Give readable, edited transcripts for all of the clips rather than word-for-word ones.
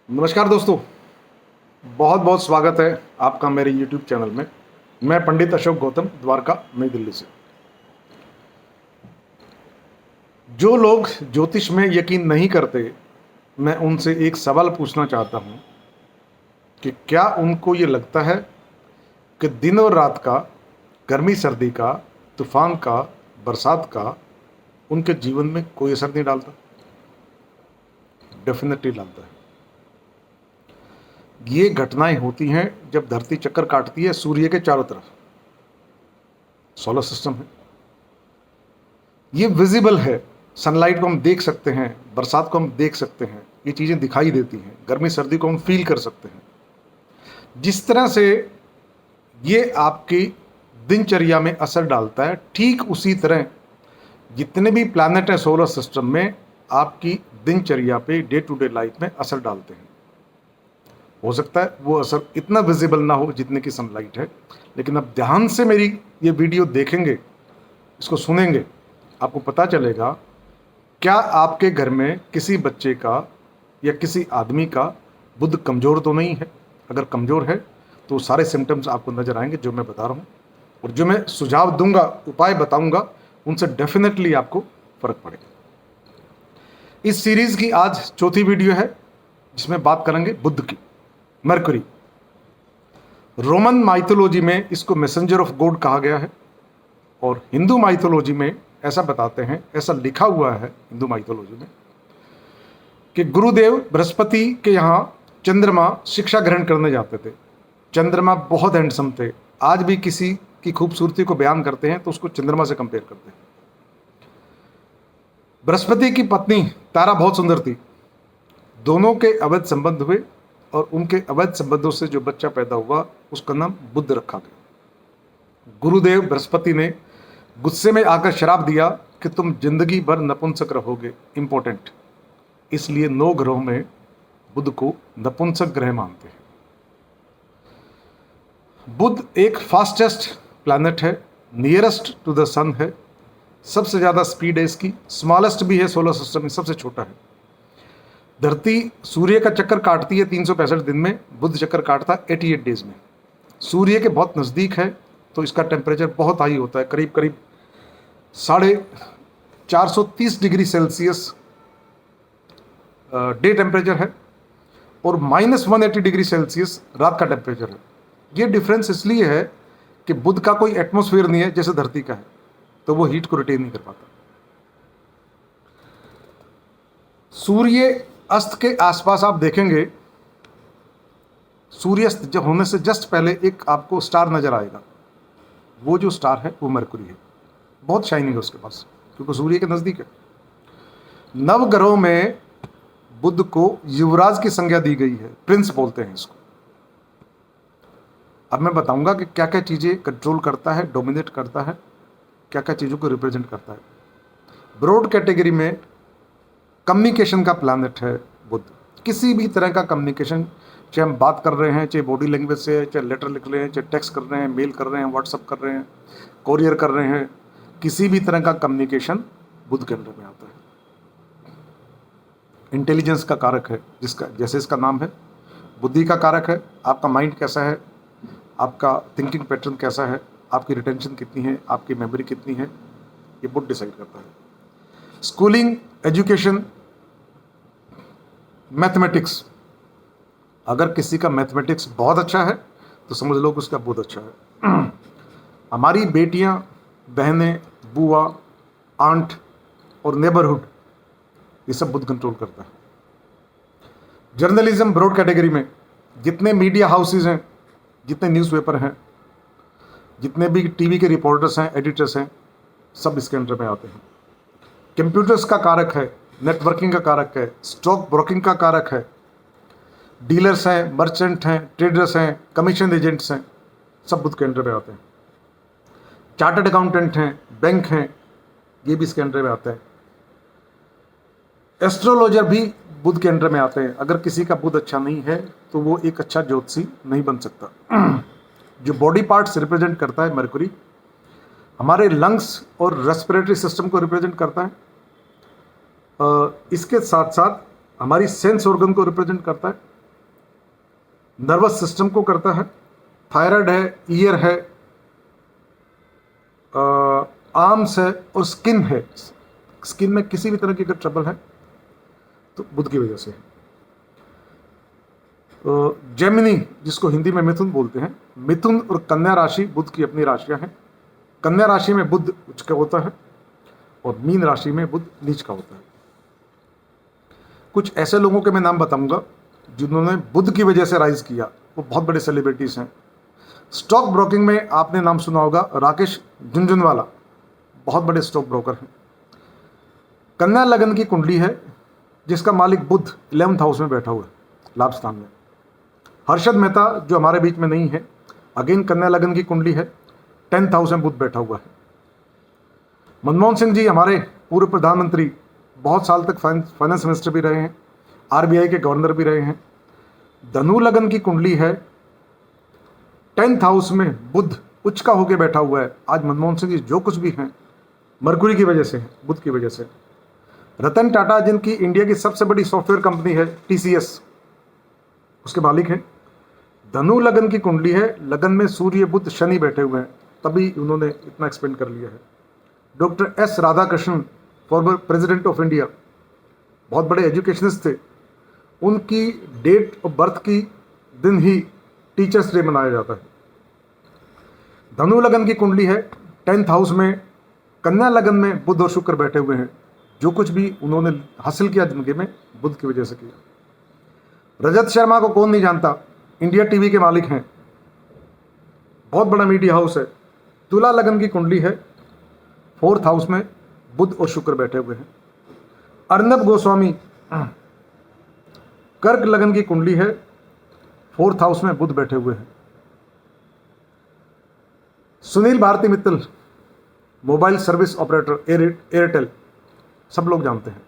नमस्कार दोस्तों, बहुत बहुत स्वागत है आपका मेरे YouTube चैनल में। मैं पंडित अशोक गौतम, द्वारका, नई दिल्ली से। जो लोग ज्योतिष में यकीन नहीं करते, मैं उनसे एक सवाल पूछना चाहता हूं कि क्या उनको ये लगता है कि दिन और रात का, गर्मी सर्दी का, तूफान का, बरसात का उनके जीवन में कोई असर नहीं डालता? डेफिनेटली डालता है। ये घटनाएं होती हैं जब धरती चक्कर काटती है सूर्य के चारों तरफ। सोलर सिस्टम है, ये विजिबल है। सनलाइट को हम देख सकते हैं, बरसात को हम देख सकते हैं, ये चीज़ें दिखाई देती हैं। गर्मी सर्दी को हम फील कर सकते हैं। जिस तरह से ये आपकी दिनचर्या में असर डालता है, ठीक उसी तरह जितने भी प्लैनेट हैं सोलर सिस्टम में आपकी दिनचर्या पे, डे टू डे लाइफ में असर डालते हैं। हो सकता है वो असर इतना विजिबल ना हो जितने की सनलाइट है, लेकिन अब ध्यान से मेरी ये वीडियो देखेंगे, इसको सुनेंगे, आपको पता चलेगा क्या आपके घर में किसी बच्चे का या किसी आदमी का बुध कमज़ोर तो नहीं है। अगर कमज़ोर है तो सारे सिम्टम्स आपको नज़र आएंगे जो मैं बता रहा हूँ, और जो मैं सुझाव दूंगा, उपाय बताऊंगा, उनसे डेफिनेटली आपको फ़र्क पड़ेगा। इस सीरीज़ की आज चौथी वीडियो है जिसमें बात करेंगे बुध की। मरकरी, रोमन माइथोलॉजी में इसको मैसेंजर ऑफ गॉड कहा गया है, और हिंदू माइथोलॉजी में ऐसा बताते हैं, ऐसा लिखा हुआ है हिंदू माइथोलॉजी में कि गुरुदेव बृहस्पति के यहाँ चंद्रमा शिक्षा ग्रहण करने जाते थे। चंद्रमा बहुत हैंडसम थे। आज भी किसी की खूबसूरती को बयान करते हैं तो उसको चंद्रमा से कंपेयर करते हैं। बृहस्पति की पत्नी तारा बहुत सुंदर थी। दोनों के अवैध संबंध हुए और उनके अवैध संबंधों से जो बच्चा पैदा हुआ उसका नाम बुध रखा गया। गुरुदेव बृहस्पति ने गुस्से में आकर श्राप दिया कि तुम जिंदगी भर नपुंसक रहोगे, इंपॉर्टेंट। इसलिए 9 ग्रहों में बुध को नपुंसक ग्रह मानते हैं। बुध एक फास्टेस्ट प्लैनेट है, नियरेस्ट टू द सन है, सबसे ज़्यादा स्पीड है इसकी, स्मॉलेस्ट भी है सोलर सिस्टम में, सबसे छोटा है। धरती सूर्य का चक्कर काटती है 365 दिन में, बुध चक्कर काटता है 88 डेज में। सूर्य के बहुत नज़दीक है तो इसका टेम्परेचर बहुत हाई होता है, करीब करीब 430 डिग्री सेल्सियस डे टेम्परेचर है, और -180 डिग्री सेल्सियस रात का टेम्परेचर है। ये डिफरेंस इसलिए है कि बुध का कोई एटमॉस्फेयर नहीं है जैसे धरती का है, तो वो हीट को रिटेन नहीं कर पाता। सूर्य अस्त के आसपास आप देखेंगे, सूर्यास्त जब होने से जस्ट पहले एक आपको स्टार नजर आएगा। वो जो स्टार है वो मरकरी है, बहुत शाइनिंग है उसके पास, क्योंकि सूर्य के नज़दीक है। नवग्रहों में बुध को युवराज की संज्ञा दी गई है, प्रिंस बोलते हैं इसको। अब मैं बताऊंगा कि क्या क्या चीज़ें कंट्रोल करता है, डोमिनेट करता है, क्या क्या चीज़ों को रिप्रेजेंट करता है। ब्रॉड कैटेगरी में कम्युनिकेशन का प्लैनेट है बुध। किसी भी तरह का कम्युनिकेशन, चाहे हम बात कर रहे हैं, चाहे बॉडी लैंग्वेज से, चाहे लेटर लिख रहे हैं, चाहे टेक्स्ट कर रहे हैं, मेल कर रहे हैं, व्हाट्सअप कर रहे हैं, कोरियर कर रहे हैं, किसी भी तरह का कम्युनिकेशन बुध के अंदर में आता है। इंटेलिजेंस का कारक है, जिसका जैसे इसका नाम है, बुद्धि का कारक है। आपका माइंड कैसा है, आपका थिंकिंग पैटर्न कैसा है, आपकी रिटेंशन कितनी है, आपकी मेमोरी कितनी है, ये बुध डिसाइड करता है। स्कूलिंग, एजुकेशन, मैथमेटिक्स, अगर किसी का मैथमेटिक्स बहुत अच्छा है तो समझ लो कि उसका बुध अच्छा है। हमारी बेटियां, बहनें, बुआ, आंट और नेबरहुड, ये सब बुध कंट्रोल करता है। जर्नलिज्म, ब्रॉड कैटेगरी में जितने मीडिया हाउसेज हैं, जितने न्यूज़पेपर हैं, जितने भी टीवी के रिपोर्टर्स हैं, एडिटर्स हैं, सब इसके अंडर में आते हैं। कंप्यूटर्स का कारक है, नेटवर्किंग का कारक है, स्टॉक ब्रोकिंग का कारक है, डीलर्स हैं, मर्चेंट हैं, ट्रेडर्स हैं, कमीशन एजेंट्स हैं, सब बुध के अंडर में आते हैं। चार्टर्ड अकाउंटेंट हैं, बैंक हैं, ये भी इसके अंडर में आते हैं। एस्ट्रोलॉजर भी बुध के अंडर में आते हैं। अगर किसी का बुध अच्छा नहीं है तो वो एक अच्छा ज्योतिषी नहीं बन सकता। जो बॉडी पार्ट्स रिप्रेजेंट करता है मरकरी, हमारे लंग्स और रेस्पिरेटरी सिस्टम को रिप्रेजेंट करता है। इसके साथ साथ हमारी सेंस ऑर्गन को रिप्रेजेंट करता है, नर्वस सिस्टम को करता है, थायराइड है, ईयर है, आर्म्स है और स्किन है। स्किन में किसी भी तरह की अगर ट्रबल है तो बुध की वजह से है। जेमिनी, जिसको हिंदी में मिथुन बोलते हैं, मिथुन और कन्या राशि बुध की अपनी राशियां हैं। कन्या राशि में बुध उच्च का होता है और मीन राशि में बुध नीच का होता है। कुछ ऐसे लोगों के मैं नाम बताऊंगा जिन्होंने बुध की वजह से राइज किया, वो बहुत बड़े सेलिब्रिटीज हैं। स्टॉक ब्रोकिंग में आपने नाम सुना होगा, राकेश झुनझुनवाला, बहुत बड़े स्टॉक ब्रोकर हैं। कन्या लगन की कुंडली है जिसका मालिक बुध 11th हाउस में बैठा हुआ है, लाभ स्थान में। हर्षद मेहता जो हमारे बीच में नहीं है, अगेन कन्या लगन की कुंडली है, 10th हाउस में बुध बैठा हुआ है। मनमोहन सिंह जी हमारे पूर्व प्रधानमंत्री, बहुत साल तक फाइनेंस मिनिस्टर भी रहे हैं, आरबीआई के गवर्नर भी रहे हैं। धनु लगन की कुंडली है, 10th हाउस में बुध उच्च का होकर बैठा हुआ है। आज मनमोहन सिंह जी जो कुछ भी हैं मरकुरी की वजह से है, बुध की वजह से। रतन टाटा जिनकी इंडिया की सबसे बड़ी सॉफ्टवेयर कंपनी है टीसीएस, उसके मालिक हैं। धनु लगन की कुंडली है, लगन में सूर्य बुध शनि बैठे हुए हैं, तभी उन्होंने इतना एक्सपेंड कर लिया है। Doctor S Radhakrishnan, former president of India, बहुत बड़े एजुकेशनिस्ट थे, उनकी डेट ऑफ बर्थ की दिन ही टीचर्स डे मनाया जाता है। धनु लगन की कुंडली है, 10th हाउस में, कन्या लगन में बुध और शुक्र बैठे हुए हैं। जो कुछ भी उन्होंने हासिल किया जिंदगी में बुध की वजह से किया। रजत शर्मा को कौन नहीं जानता, इंडिया टीवी के मालिक हैं, बहुत बड़ा मीडिया हाउस है। तुला लगन की कुंडली है, 4th हाउस में बुध और शुक्र बैठे हुए हैं। अर्नब गोस्वामी, कर्क लगन की कुंडली है, 4th हाउस में बुध बैठे हुए हैं। Sunil Bharti Mittal, mobile service operator Airtel, सब लोग जानते हैं।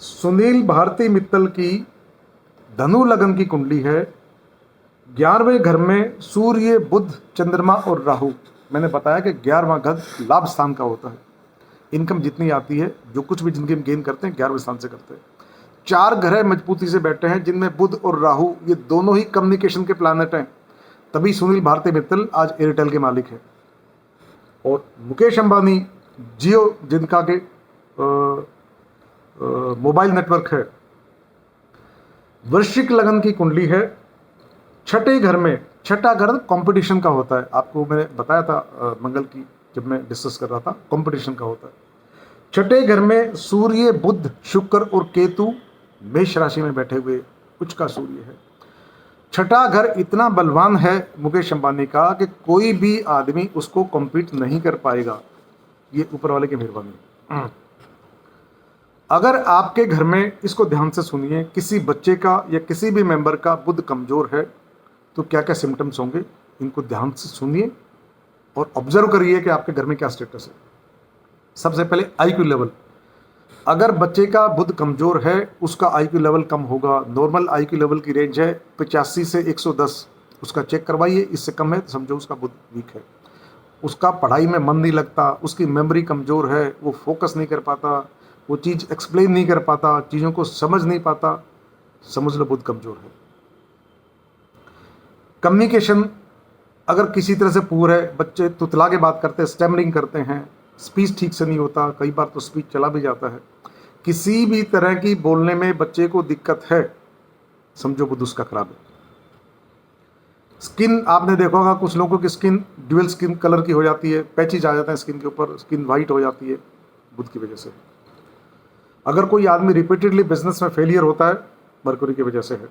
सुनील भारती मित्तल की धनु लगन की कुंडली है, 11वें घर में सूर्य बुध चंद्रमा और राहु। मैंने बताया कि 11वां घर लाभ स्थान का होता है। इनकम जितनी आती है, जो कुछ भी जिंदगी में गेन करते हैं 11वें स्थान से करते हैं। 4 ग्रह मजबूती से बैठे हैं जिनमें बुध और राहु, ये दोनों ही कम्युनिकेशन के प्लैनेट हैं, तभी सुनील भारती मित्तल आज एयरटेल के मालिक हैं। और मुकेश अंबानी, जियो जिनका के मोबाइल नेटवर्क है। वृश्चिक लगन की कुंडली है, 6ठे घर में, 6ठा घर कंपटीशन का होता है, आपको मैंने बताया था मंगल की जब मैं डिस्कस कर रहा था, कंपटीशन का होता है। 6ठे घर में सूर्य बुध शुक्र और केतु मेष राशि में बैठे हुए, उच्च का सूर्य है। 6ठा घर इतना बलवान है मुकेश अंबानी का कि कोई भी आदमी उसको कॉम्पीट नहीं कर पाएगा, ये ऊपर वाले की मेहरबानी। अगर आपके घर में, इसको ध्यान से सुनिए, किसी बच्चे का या किसी भी मेंबर का बुध कमजोर है तो क्या क्या सिम्टम्स होंगे, इनको ध्यान से सुनिए और ऑब्जर्व करिए कि आपके घर में क्या स्टेटस है। सबसे पहले आईक्यू लेवल, अगर बच्चे का बुध कमजोर है उसका आईक्यू लेवल कम होगा। नॉर्मल आईक्यू लेवल की रेंज है 85 से 110, उसका चेक करवाइए, इससे कम है तो समझो उसका बुध वीक है। उसका पढ़ाई में मन नहीं लगता, उसकी मेमोरी कमज़ोर है, वो फोकस नहीं कर पाता, वो चीज़ एक्सप्लेन नहीं कर पाता, चीज़ों को समझ नहीं पाता, समझ लो बुध कमज़ोर है। कम्युनिकेशन अगर किसी तरह से पुअर है, बच्चे तुतला के बात करते हैं, स्टैमरिंग करते हैं, स्पीच ठीक से नहीं होता, कई बार तो स्पीच चला भी जाता है, किसी भी तरह की बोलने में बच्चे को दिक्कत है, समझो बुध उसका खराब है। स्किन आपने देखा होगा, कुछ लोगों की स्किन ड्यूअल स्किन कलर की हो जाती है, पैचेज आ जाते हैं स्किन के ऊपर, स्किन वाइट हो जाती है, बुध की वजह से। अगर कोई आदमी रिपीटेडली बिजनेस में फेलियर होता है, मरकुरी की वजह से है।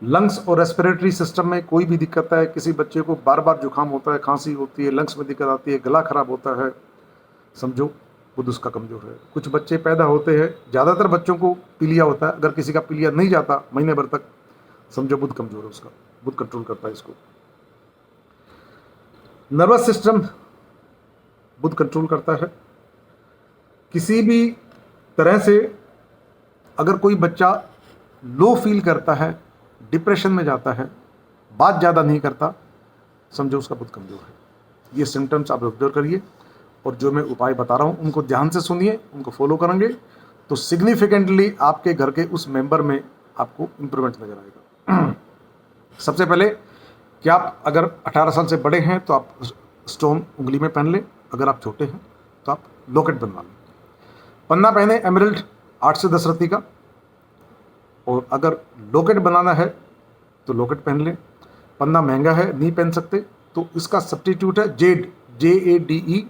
लंग्स और रेस्पिरेटरी सिस्टम में कोई भी दिक्कत है, किसी बच्चे को बार बार जुकाम होता है, खांसी होती है, लंग्स में दिक्कत आती है, गला खराब होता है, समझो बुध उसका कमजोर है। कुछ बच्चे पैदा होते हैं, ज़्यादातर बच्चों को पीलिया होता है, अगर किसी का पीलिया नहीं जाता महीने भर तक, समझो बुध कमजोर है उसका, बुध कंट्रोल करता है इसको। नर्वस सिस्टम बुध कंट्रोल करता है। किसी भी तरह से अगर कोई बच्चा लो फील करता है, डिप्रेशन में जाता है, बात ज़्यादा नहीं करता, समझो उसका बुध कमजोर है। ये सिम्टम्स आप ऑब्जर्व करिए और जो मैं उपाय बता रहा हूँ उनको ध्यान से सुनिए, उनको फॉलो करेंगे तो सिग्निफिकेंटली आपके घर के उस मेंबर में आपको इम्प्रूवमेंट नजर आएगा। सबसे पहले कि आप अगर 18 साल से बड़े हैं तो आप स्टोन उंगली में पहन लें, अगर आप छोटे हैं तो आप लॉकेट बनवा लें। पन्ना पहने एमरल्ड 8 से 10 रत्ती का, और अगर लॉकेट बनाना है तो लॉकेट पहन लें। पन्ना महंगा है, नहीं पहन सकते, तो इसका सब्स्टिट्यूट है जेड, JADE,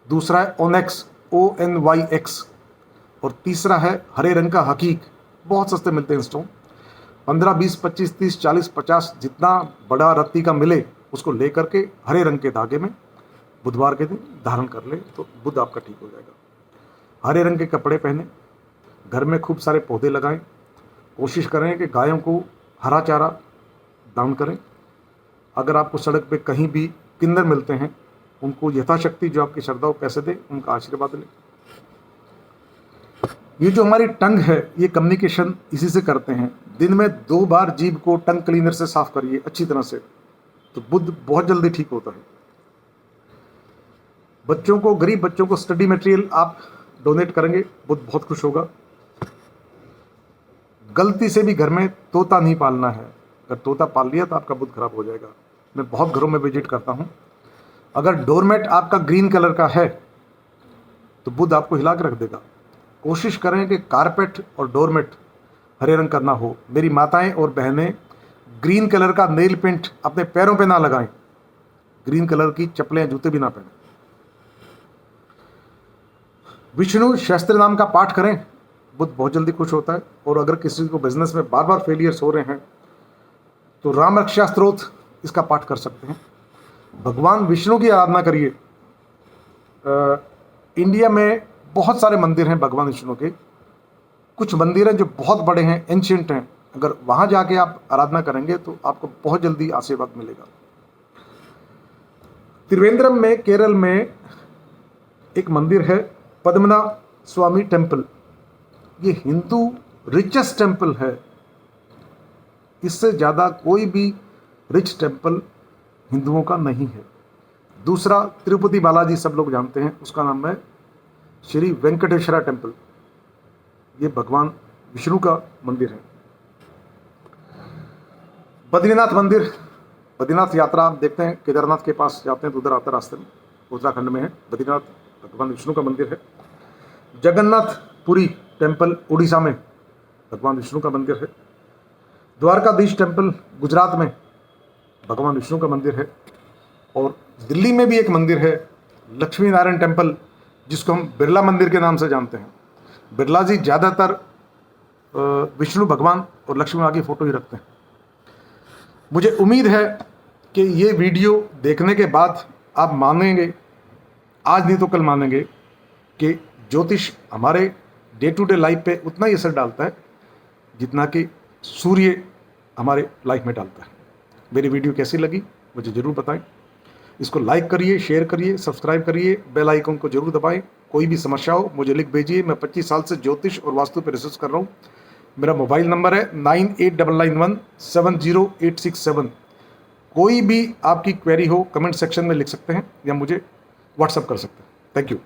दूसरा है ओनेक्स, ONYX, और तीसरा है हरे रंग का हकीक। बहुत सस्ते मिलते हैं स्टोन, 15, 20, 25, 30, 40, 50 जितना बड़ा रत्ती का मिले उसको लेकर के हरे रंग के धागे में बुधवार के दिन धारण कर ले तो बुध आपका ठीक हो जाएगा। हरे रंग के कपड़े पहने, घर में खूब सारे पौधे लगाएं, कोशिश करें कि गायों को हरा चारा दान करें। अगर आपको सड़क पे कहीं भी किन्नर मिलते हैं, उनको यथाशक्ति जो आपकी श्रद्धा हो पैसे दें, उनका आशीर्वाद लें। ये जो हमारी टंग है, ये कम्युनिकेशन इसी से करते हैं। दिन में 2 बार जीभ को टंग क्लीनर से साफ करिए अच्छी तरह से, तो बुध बहुत जल्दी ठीक होता है। बच्चों को, गरीब बच्चों को स्टडी मटेरियल आप डोनेट करेंगे, बुध बहुत खुश होगा। गलती से भी घर में तोता नहीं पालना है, अगर तोता पाल लिया तो आपका बुध खराब हो जाएगा। मैं बहुत घरों में विजिट करता हूँ, अगर डोरमेट आपका ग्रीन कलर का है तो बुध आपको हिला के रख देगा। कोशिश करें कि कारपेट और डोरमेट हरे रंग का ना हो। मेरी माताएं और बहनें ग्रीन कलर का नेल पेंट अपने पैरों पे ना लगाएं, ग्रीन कलर की चप्पलें जूते भी ना पहने। विष्णु शास्त्र नाम का पाठ करें, बुध बहुत जल्दी खुश होता है। और अगर किसी को बिजनेस में बार बार फेलियर्स हो रहे हैं तो राम रक्षा स्तोत्र इसका पाठ कर सकते हैं। भगवान विष्णु की आराधना करिए। इंडिया में बहुत सारे मंदिर हैं भगवान विष्णु के। कुछ मंदिर हैं जो बहुत बड़े हैं, एंशिएंट हैं, अगर वहाँ जाके आप आराधना करेंगे तो आपको बहुत जल्दी आशीर्वाद मिलेगा। त्रिवेंद्रम में, केरल में एक मंदिर है, पद्मनाभ स्वामी टेम्पल। ये हिंदू रिचेस्ट टेम्पल है, इससे ज़्यादा कोई भी रिच टेम्पल हिंदुओं का नहीं है। दूसरा तिरुपति बालाजी सब लोग जानते हैं, उसका नाम है श्री वेंकटेश्वरा टेम्पल। ये भगवान विष्णु का मंदिर है। बद्रीनाथ मंदिर, बद्रीनाथ यात्रा आप देखते हैं, केदारनाथ के पास जाते हैं तो उधर आता रास्ते में, उत्तराखंड में है। बद्रीनाथ भगवान विष्णु का मंदिर है। जगन्नाथपुरी टेम्पल उड़ीसा में भगवान विष्णु का मंदिर है। द्वारकाधीश टेम्पल गुजरात में भगवान विष्णु का मंदिर है। और दिल्ली में भी एक मंदिर है, लक्ष्मी नारायण टेम्पल, जिसको हम बिरला मंदिर के नाम से जानते हैं। बिरला जी ज़्यादातर विष्णु भगवान और लक्ष्मी माँ की फ़ोटो ही रखते हैं। मुझे उम्मीद है कि ये वीडियो देखने के बाद आप मानेंगे, आज नहीं तो कल मानेंगे, कि ज्योतिष हमारे डे टू डे लाइफ पे उतना ही असर डालता है जितना कि सूर्य हमारे लाइफ में डालता है। मेरी वीडियो कैसी लगी मुझे ज़रूर बताएं। इसको लाइक करिए, शेयर करिए, सब्सक्राइब करिए, बेल आइकन को जरूर दबाएं। कोई भी समस्या हो मुझे लिख भेजिए। मैं 25 साल से ज्योतिष और वास्तु पर रिसर्च कर रहा हूँ। मेरा मोबाइल नंबर है 9899170867। कोई भी आपकी क्वेरी हो कमेंट सेक्शन में लिख सकते हैं या मुझे व्हाट्सअप कर सकते हैं। Thank you.